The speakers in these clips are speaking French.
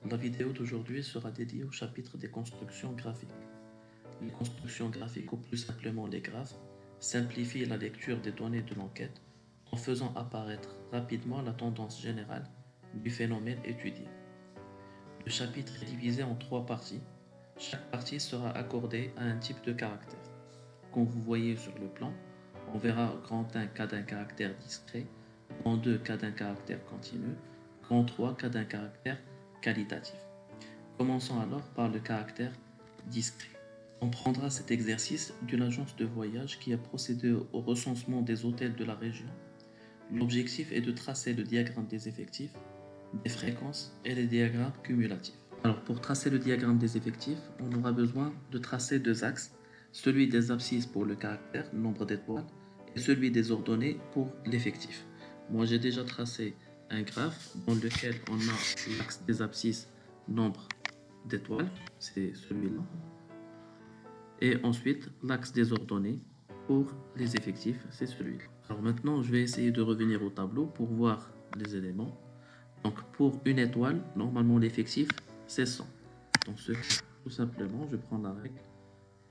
La vidéo d'aujourd'hui sera dédiée au chapitre des constructions graphiques. Les constructions graphiques, ou plus simplement les graphes, simplifient la lecture des données de l'enquête en faisant apparaître rapidement la tendance générale du phénomène étudié. Le chapitre est divisé en 3 parties. Chaque partie sera accordée à un type de caractère. Comme vous voyez sur le plan, on verra grand 1 cas d'un caractère discret, grand 2 cas d'un caractère continu, grand 3 cas d'un caractère qualitatif. Commençons alors par le caractère discret. On prendra cet exercice d'une agence de voyage qui a procédé au recensement des hôtels de la région. L'objectif est de tracer le diagramme des effectifs, des fréquences et les diagrammes cumulatifs. Alors pour tracer le diagramme des effectifs, on aura besoin de tracer 2 axes, celui des abscisses pour le caractère, nombre d'étoiles, et celui des ordonnées pour l'effectif. Moi j'ai déjà tracé un graphe dans lequel on a l'axe des abscisses, nombre d'étoiles, c'est celui-là. Et ensuite, l'axe des ordonnées pour les effectifs, c'est celui-là. Alors maintenant, je vais essayer de revenir au tableau pour voir les éléments. Donc pour une étoile, normalement l'effectif, c'est 100. Dans ce cas, tout simplement, je prends la règle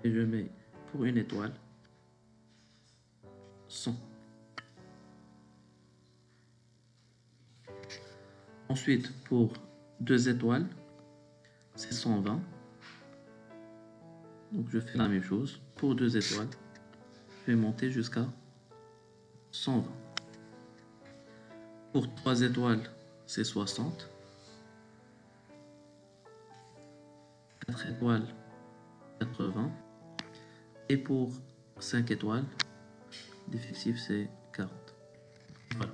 et je mets pour une étoile 100. Ensuite, pour 2 étoiles, c'est 120. Donc je fais la même chose. Pour 2 étoiles, je vais monter jusqu'à 120. Pour 3 étoiles, c'est 60. 4 étoiles, 80. Et pour 5 étoiles, l'effectif c'est 40. Voilà.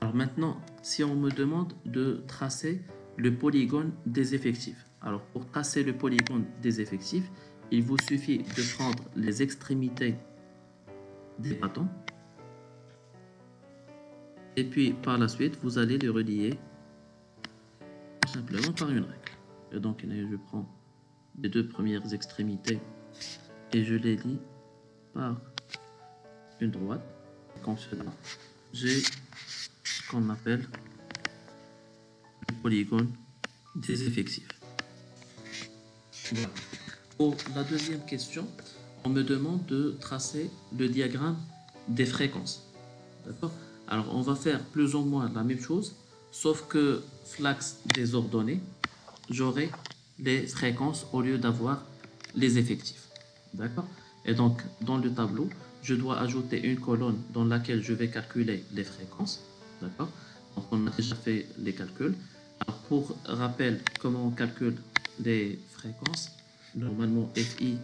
Alors maintenant, si on me demande de tracer le polygone des effectifs. Alors pour tracer le polygone des effectifs, il vous suffit de prendre les extrémités des bâtons. Et puis par la suite, vous allez les relier tout simplement par une règle. Et donc je prends les 2 premières extrémités et je les lie par une droite. Comme cela, j'ai ce qu'on appelle le polygone des effectifs. Voilà. Pour la deuxième question, on me demande de tracer le diagramme des fréquences. D'accord? Alors on va faire plus ou moins la même chose, sauf que l'axe des ordonnées, j'aurai les fréquences au lieu d'avoir les effectifs. D'accord? Et donc dans le tableau, je dois ajouter une colonne dans laquelle je vais calculer les fréquences. D'accord? Donc on a déjà fait les calculs. Alors pour rappel, comment on calcule les fréquences? Normalement FI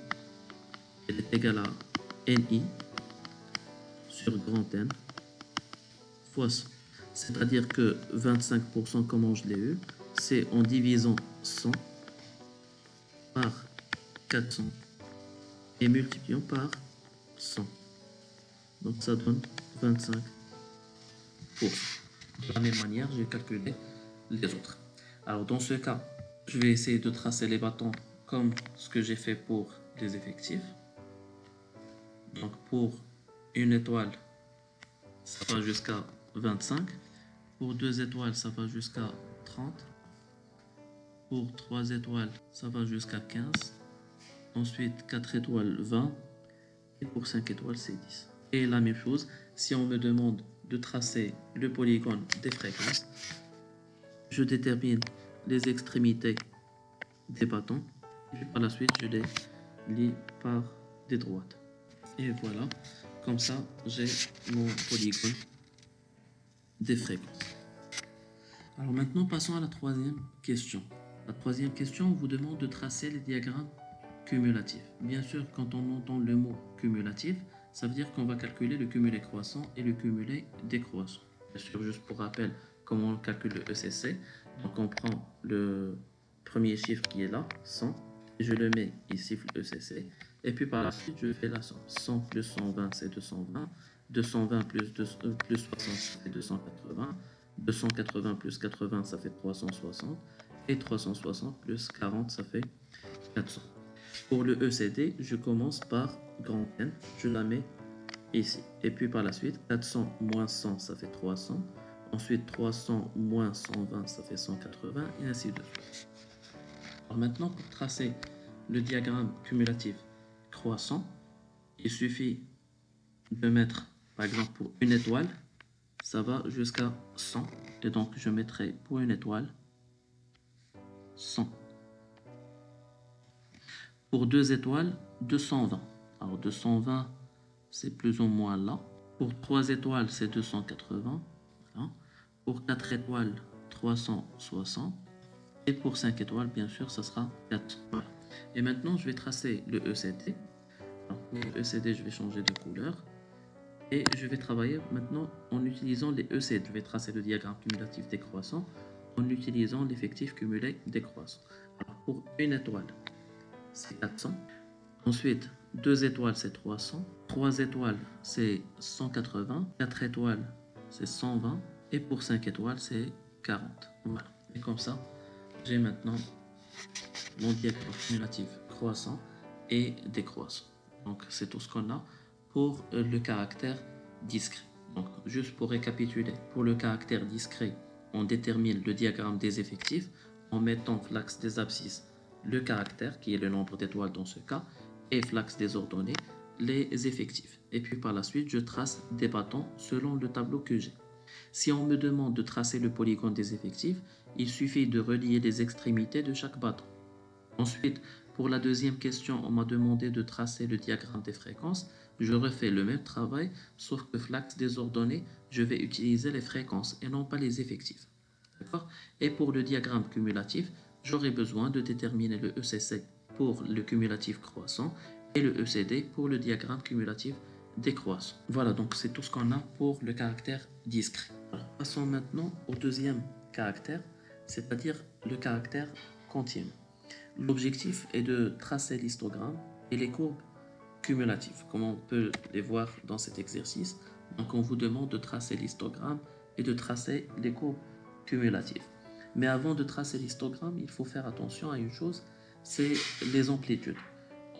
est égal à NI sur grand N fois 100. C'est-à-dire que 25%, comment je l'ai eu, c'est en divisant 100 par 400 et multipliant par 100. Donc ça donne 25%. De la même manière, j'ai calculé les autres. Alors dans ce cas, je vais essayer de tracer les bâtons comme ce que j'ai fait pour les effectifs. Donc pour une étoile, ça va jusqu'à 25. Pour 2 étoiles, ça va jusqu'à 30. Pour 3 étoiles, ça va jusqu'à 15. Ensuite, 4 étoiles, 20. Et pour 5 étoiles, c'est 10. Et la même chose, si on me demande de tracer le polygone des fréquences, je détermine les extrémités des bâtons. Et puis par la suite, je les lie par des droites. Et voilà, comme ça, j'ai mon polygone des fréquences. Alors maintenant, passons à la troisième question. La troisième question vous demande de tracer les diagrammes cumulatifs. Bien sûr, quand on entend le mot cumulatif, ça veut dire qu'on va calculer le cumulé croissant et le cumulé décroissant. Bien sûr, juste pour rappel, comment on calcule le ECC. Donc on prend le premier chiffre qui est là, 100, et je le mets ici, le ECC. Et puis par la suite, je fais la somme. 100 plus 120, c'est 220. 220 plus 60, ça fait 280. 280 plus 80, ça fait 360. Et 360 plus 40, ça fait 400. Pour le ECD, je commence par grand N. Je la mets ici. Et puis par la suite, 400 moins 100, ça fait 300. Ensuite, 300 moins 120, ça fait 180, et ainsi de suite. Alors maintenant, pour tracer le diagramme cumulatif croissant, il suffit de mettre, par exemple, pour une étoile, ça va jusqu'à 100. Et donc, je mettrai pour une étoile 100. Pour 2 étoiles, 220. Alors, 220, c'est plus ou moins là. Pour 3 étoiles, c'est 280. Voilà. Pour 4 étoiles, 360. Et pour 5 étoiles, bien sûr, ça sera 4. Voilà. Et maintenant, je vais tracer le ECD. Alors, pour le ECD, je vais changer de couleur. Et je vais travailler maintenant en utilisant les ECD. Je vais tracer le diagramme cumulatif décroissant en utilisant l'effectif cumulé décroissant. Alors, pour une étoile, c'est 400. Ensuite, 2 étoiles, c'est 300. 3 étoiles, c'est 180. 4 étoiles, c'est 120. Et pour 5 étoiles, c'est 40. Voilà. Et comme ça, j'ai maintenant mon diagramme cumulatif croissant et décroissant. Donc, c'est tout ce qu'on a pour le caractère discret. Donc, juste pour récapituler, pour le caractère discret, on détermine le diagramme des effectifs en mettant l'axe des abscisses le caractère, qui est le nombre d'étoiles dans ce cas, et l'axe des ordonnées, les effectifs. Et puis par la suite, je trace des bâtons selon le tableau que j'ai. Si on me demande de tracer le polygone des effectifs, il suffit de relier les extrémités de chaque bâton. Ensuite, pour la deuxième question, on m'a demandé de tracer le diagramme des fréquences. Je refais le même travail, sauf que l'axe des ordonnées, je vais utiliser les fréquences et non pas les effectifs. D'accord? Et pour le diagramme cumulatif, j'aurai besoin de déterminer le ECC pour le cumulatif croissant et le ECD pour le diagramme cumulatif décroissant. Voilà, donc c'est tout ce qu'on a pour le caractère discret. Alors, passons maintenant au deuxième caractère, c'est-à-dire le caractère continu. L'objectif est de tracer l'histogramme et les courbes cumulatives, comme on peut les voir dans cet exercice. Donc on vous demande de tracer l'histogramme et de tracer les courbes cumulatives. Mais avant de tracer l'histogramme, il faut faire attention à une chose, c'est les amplitudes.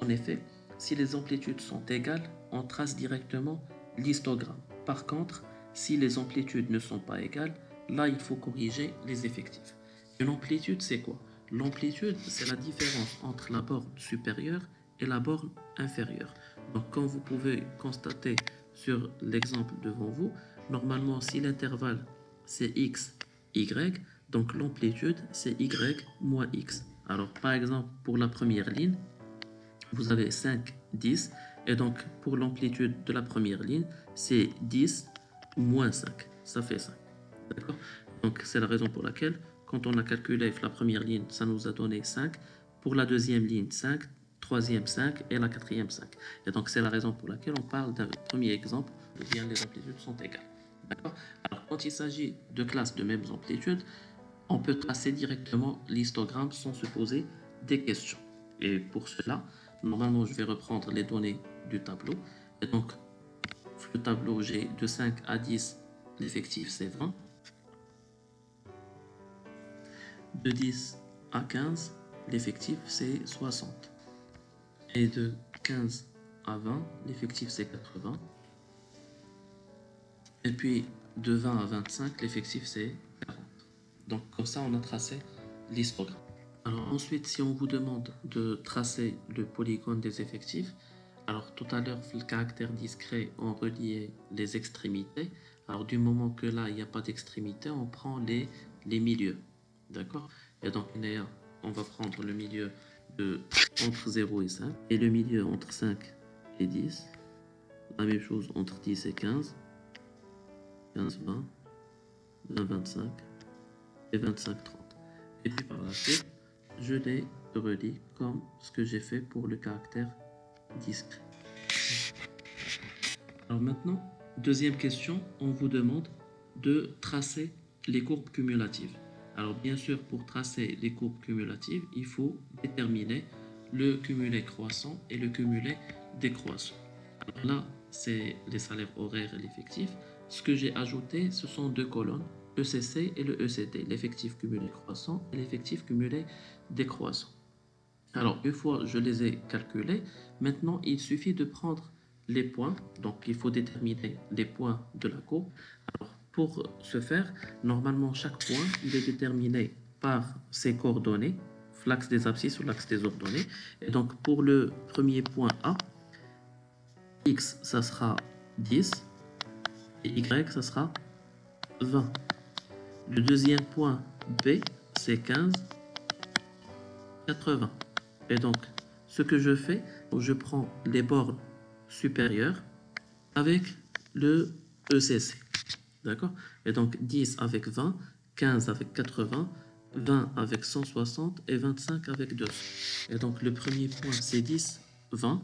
En effet, si les amplitudes sont égales, on trace directement l'histogramme. Par contre, si les amplitudes ne sont pas égales, là il faut corriger les effectifs. Une amplitude, c'est quoi? L'amplitude, c'est la différence entre la borne supérieure et la borne inférieure. Donc, comme vous pouvez constater sur l'exemple devant vous, normalement, si l'intervalle c'est x, y, donc l'amplitude c'est y moins x. Alors, par exemple, pour la première ligne, vous avez 5, 10, et donc pour l'amplitude de la première ligne, c'est 10 moins 5, ça fait 5. D'accord? Donc, c'est la raison pour laquelle quand on a calculé la première ligne, ça nous a donné 5. Pour la deuxième ligne, 5. Troisième, 5. Et la quatrième, 5. Et donc, c'est la raison pour laquelle on parle d'un premier exemple où bien les amplitudes sont égales. D'accord? Alors, quand il s'agit de classes de mêmes amplitudes, on peut tracer directement l'histogramme sans se poser des questions. Et pour cela, normalement, je vais reprendre les données du tableau. Et donc, le tableau, j'ai de 5 à 10, l'effectif, c'est 20. De 10 à 15, l'effectif c'est 60. Et de 15 à 20, l'effectif c'est 80. Et puis de 20 à 25, l'effectif c'est 40. Donc comme ça, on a tracé l'histogramme. Alors ensuite, si on vous demande de tracer le polygone des effectifs, alors tout à l'heure, le caractère discret, on reliait les extrémités. Alors du moment que là, il n'y a pas d'extrémité, on prend les milieux. D'accord? Et donc, on va prendre le milieu entre 0 et 5, et le milieu entre 5 et 10. La même chose entre 10 et 15, 15, 20, 20, 25 et 25, 30. Et puis par la suite, je les relie comme ce que j'ai fait pour le caractère discret. Alors maintenant, deuxième question, on vous demande de tracer les courbes cumulatives. Alors bien sûr, pour tracer les courbes cumulatives, il faut déterminer le cumulé croissant et le cumulé décroissant. Alors là, c'est les salaires horaires et l'effectif. Ce que j'ai ajouté, ce sont deux colonnes, ECC et le ECD, l'effectif cumulé croissant et l'effectif cumulé décroissant. Alors une fois que je les ai calculés, maintenant il suffit de prendre les points. Donc il faut déterminer les points de la courbe. Alors pour ce faire, normalement, chaque point, il est déterminé par ses coordonnées, l'axe des abscisses ou l'axe des ordonnées. Et donc, pour le premier point A, X, ça sera 10, et Y, ça sera 20. Le deuxième point B, c'est 15, 80. Et donc, ce que je fais, je prends les bornes supérieures avec le ECC. D'accord? Et donc, 10 avec 20, 15 avec 80, 20 avec 160 et 25 avec 200. Et donc, le premier point, c'est 10, 20.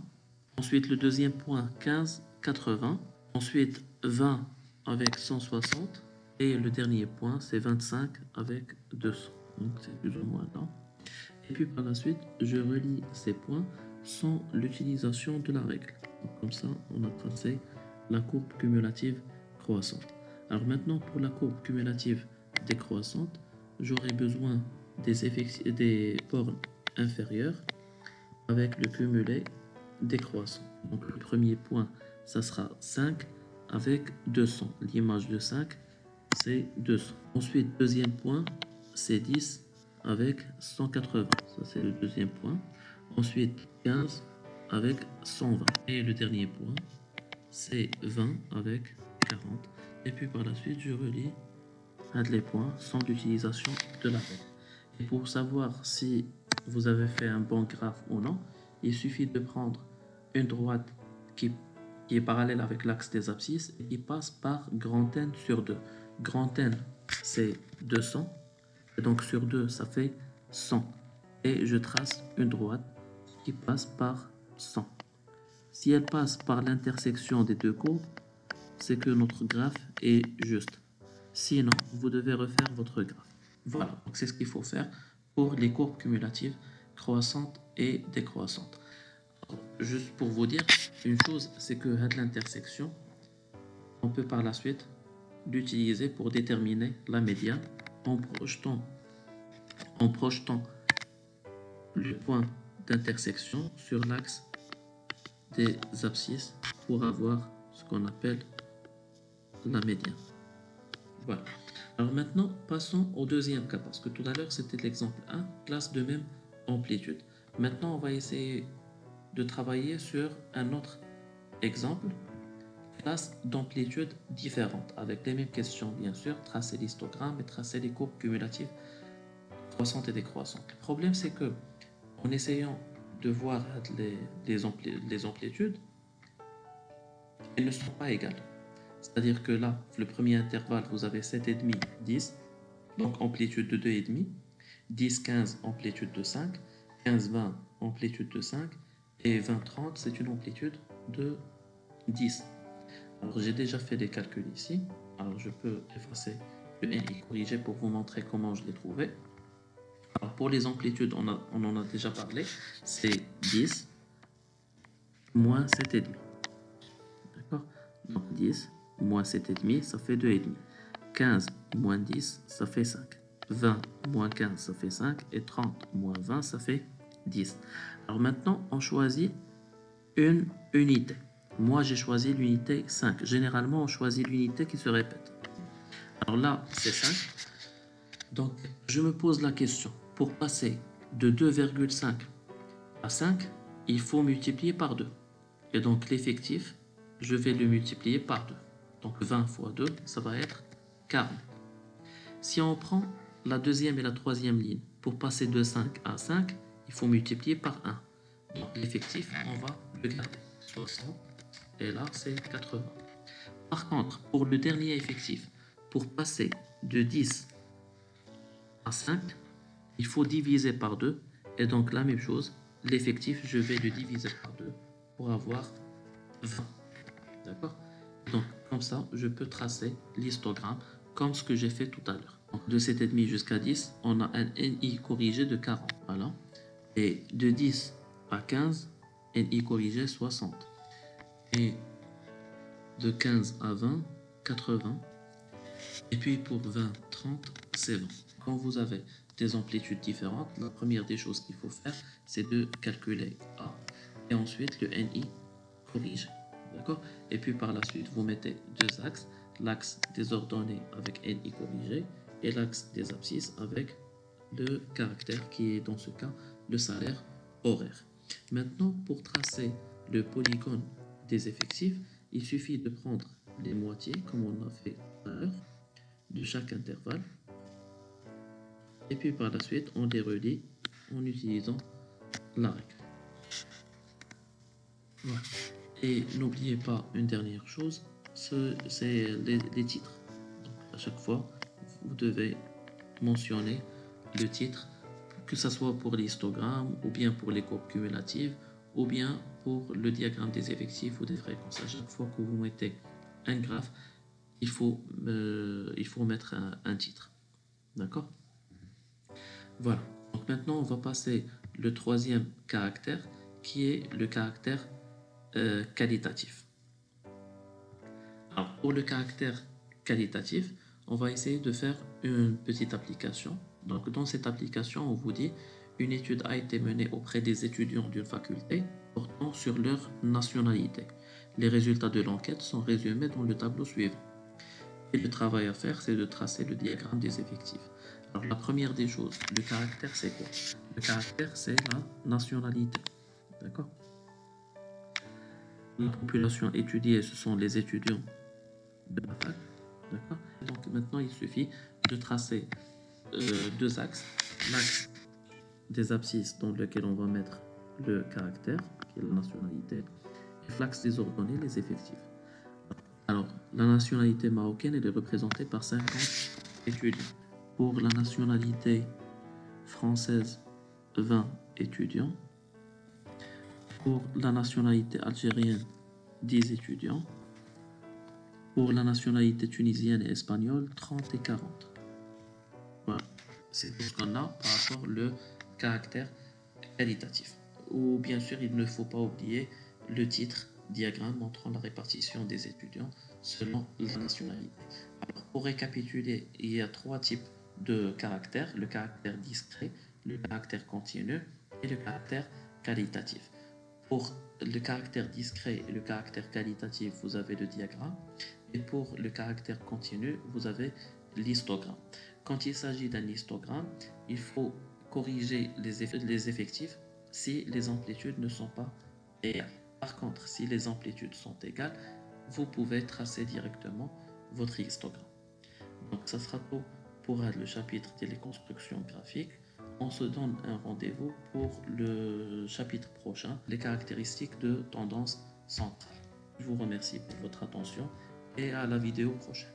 Ensuite, le deuxième point, 15, 80. Ensuite, 20 avec 160. Et le dernier point, c'est 25 avec 200. Donc, c'est plus ou moins là. Et puis, par la suite, je relie ces points sans l'utilisation de la règle. Donc, comme ça, on a tracé la courbe cumulative croissante. Alors maintenant, pour la courbe cumulative décroissante, j'aurai besoin des bornes inférieures avec le cumulé décroissant. Donc le premier point, ça sera 5 avec 200. L'image de 5, c'est 200. Ensuite, deuxième point, c'est 10 avec 180. Ça, c'est le deuxième point. Ensuite, 15 avec 120. Et le dernier point, c'est 20 avec 40. Et puis par la suite, je relie les points sans l'utilisation de la règle. Et pour savoir si vous avez fait un bon graphe ou non, il suffit de prendre une droite qui est parallèle avec l'axe des abscisses et qui passe par grand N sur 2. Grand N, c'est 200. Et donc sur 2, ça fait 100. Et je trace une droite qui passe par 100. Si elle passe par l'intersection des deux courbes, c'est que notre graphe est juste. Sinon, vous devez refaire votre graphe. Voilà, donc c'est ce qu'il faut faire pour les courbes cumulatives croissantes et décroissantes. Alors, juste pour vous dire une chose, c'est que l'intersection, on peut par la suite l'utiliser pour déterminer la médiane en projetant le point d'intersection sur l'axe des abscisses pour avoir ce qu'on appelle la médiane. Voilà. Alors maintenant, passons au deuxième cas, parce que tout à l'heure, c'était l'exemple 1, classe de même amplitude. Maintenant, on va essayer de travailler sur un autre exemple, classe d'amplitude différente, avec les mêmes questions, bien sûr, tracer l'histogramme et tracer les courbes cumulatives croissantes et décroissantes. Le problème, c'est que en essayant de voir les amplitudes, elles ne sont pas égales. C'est-à-dire que là, le premier intervalle, vous avez 7,5, 10, donc amplitude de 2,5, 10, 15, amplitude de 5, 15, 20, amplitude de 5, et 20, 30, c'est une amplitude de 10. Alors j'ai déjà fait des calculs ici, alors je peux effacer le NI corrigé pour vous montrer comment je l'ai trouvé. Alors pour les amplitudes, on en a déjà parlé, c'est 10 moins 7,5. D'accord? Donc 10 moins 7,5, ça fait 2,5. 15 moins 10, ça fait 5. 20 moins 15, ça fait 5. Et 30 moins 20, ça fait 10. Alors maintenant, on choisit une unité. Moi, j'ai choisi l'unité 5. Généralement, on choisit l'unité qui se répète. Alors là, c'est 5. Donc, je me pose la question. Pour passer de 2,5 à 5, il faut multiplier par 2. Et donc, l'effectif, je vais le multiplier par 2. Donc 20 fois 2, ça va être 40. Si on prend la deuxième et la troisième ligne, pour passer de 5 à 5, il faut multiplier par 1. Donc l'effectif, on va le garder. 60. Et là, c'est 80. Par contre, pour le dernier effectif, pour passer de 10 à 5, il faut diviser par 2. Et donc la même chose, l'effectif, je vais le diviser par 2 pour avoir 20. D'accord? Donc, comme ça, je peux tracer l'histogramme comme ce que j'ai fait tout à l'heure. De 7,5 jusqu'à 10, on a un NI corrigé de 40. Voilà. Et de 10 à 15, NI corrigé 60. Et de 15 à 20, 80. Et puis pour 20, 30, c'est 20. Quand vous avez des amplitudes différentes, la première des choses qu'il faut faire, c'est de calculer A. Et ensuite le NI corrigé. D'accord? Et puis par la suite, vous mettez deux axes. l'axe des ordonnées avec NI corrigé et l'axe des abscisses avec le caractère qui est dans ce cas le salaire horaire. Maintenant, pour tracer le polygone des effectifs, il suffit de prendre les moitiés, comme on a fait tout à l'heure, de chaque intervalle. Et puis par la suite, on les relie en utilisant la règle. Voilà. Et n'oubliez pas une dernière chose, c'est les titres. Donc, à chaque fois, vous devez mentionner le titre, que ce soit pour l'histogramme, ou bien pour les courbes cumulatives, ou bien pour le diagramme des effectifs ou des fréquences. À chaque fois que vous mettez un graphe, il faut mettre un titre. D'accord? Voilà. Donc maintenant, on va passer le troisième caractère, qui est le caractère qualitatif. Alors, pour le caractère qualitatif, on va essayer de faire une petite application. Donc, dans cette application, on vous dit une étude a été menée auprès des étudiants d'une faculté portant sur leur nationalité. Les résultats de l'enquête sont résumés dans le tableau suivant. Et le travail à faire, c'est de tracer le diagramme des effectifs. Alors, la première des choses, le caractère, c'est quoi? Le caractère, c'est la nationalité. D'accord? La population étudiée, ce sont les étudiants de la fac. D'accord? Donc, maintenant, il suffit de tracer deux axes. L'axe des abscisses dans lequel on va mettre le caractère, qui est la nationalité, et l'axe des ordonnées, les effectifs. Alors, la nationalité marocaine, elle est représentée par 50 étudiants. Pour la nationalité française, 20 étudiants. Pour la nationalité algérienne, 10 étudiants. Pour la nationalité tunisienne et espagnole, 30 et 40. Voilà, c'est tout ce qu'on a par rapport au caractère qualitatif. Ou bien sûr, il ne faut pas oublier le titre diagramme montrant la répartition des étudiants selon la nationalité. Alors, pour récapituler, il y a trois types de caractères: le caractère discret, le caractère continu et le caractère qualitatif. Pour le caractère discret et le caractère qualitatif, vous avez le diagramme, et pour le caractère continu, vous avez l'histogramme. Quand il s'agit d'un histogramme, il faut corriger les effectifs si les amplitudes ne sont pas égales. Par contre, si les amplitudes sont égales, vous pouvez tracer directement votre histogramme. Donc, ça sera tout pour le chapitre des constructions graphiques. On se donne un rendez-vous pour le chapitre prochain, les caractéristiques de tendance centrale. Je vous remercie pour votre attention et à la vidéo prochaine.